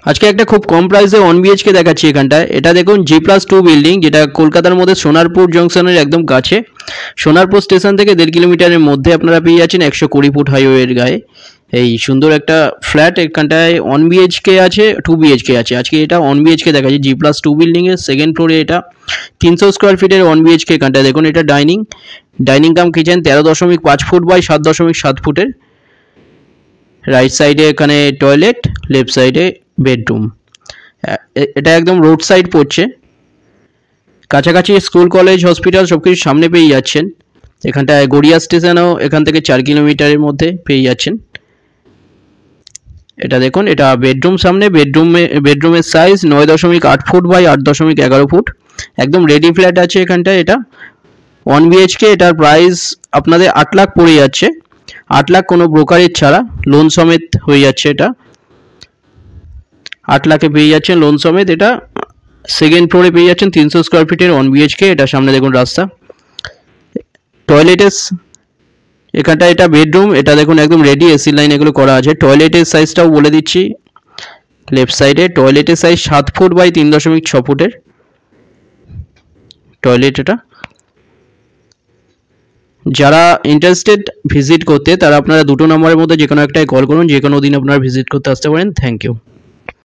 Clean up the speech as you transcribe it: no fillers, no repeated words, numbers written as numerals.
আজকে একটা খুব কম প্রাইসে 1 BHK দেখাচ্ছি এখানটায়। এটা দেখুন G+2 বিল্ডিং, যেটা কলকাতার মধ্যে সোনারপুর জংশনের একদম কাছে। সোনারপুর স্টেশন থেকে 1.5 কিলোমিটারের মধ্যে আপনারা পেয়ে যাচ্ছেন 120 ফুট হাইওয়ের গায়ে। এই সুন্দর একটা ফ্ল্যাট এখানটায় 1 BHK আছে, 2 BHK আছে। আজকে এটা 1 BHK দেখাচ্ছি G+2 বিল্ডিংয়ের সেকেন্ড ফ্লোরে। এটা 300 স্কোয়ার ফিটের 1 BHK। এখানটায় দেখুন এটা dining cum kitchen 13.5 foot by 7.7 ফুটের। রাইট সাইডে এখানে টয়লেট, লেফট সাইডে বেডরুম। এটা একদম রোড সাইড পড়ছে, কাছাকাছি স্কুল কলেজ হসপিটাল সব কিছু সামনে পেয়ে যাচ্ছেন। এখানটায় গড়িয়া স্টেশনও এখান থেকে 4 কিলোমিটারের মধ্যে পেয়ে যাচ্ছেন। এটা দেখুন, এটা বেডরুম সামনে। বেডরুমের সাইজ 9.8 ফুট বাই 8.11 ফুট। একদম রেডি ফ্ল্যাট আছে এখানটায়। এটা 1 BHK। এটার প্রাইস আপনাদের 8 লাখ পড়ে যাচ্ছে। 8 লাখ কোনো ব্রোকারেজ ছাড়া, লোন সমেত হয়ে যাচ্ছে। এটা 8 লাখে পেয়ে যাচ্ছেন লোন সমেত। এটা সেকেন্ড ফ্লোরে পেয়ে যাচ্ছেন 300 স্কোয়ার ফিটের 1 BHK। এটা সামনে দেখুন রাস্তা, টয়লেটের এখানটা। এটা বেডরুম, এটা দেখুন একদম রেডি, এসি লাইন এগুলো করা আছে। টয়লেটের সাইজটাও বলে দিচ্ছি, লেফট সাইডে টয়লেটের সাইজ 7 ফুট বাই 3.6 ফুটের টয়লেট এটা। যারা ইন্টারেস্টেড ভিজিট করতে, তারা আপনারা দুটো নম্বরের মধ্যে যে কোনো একটাই কল করুন। যে কোনো দিন আপনারা ভিজিট করতে আসতে পারেন। Thank you.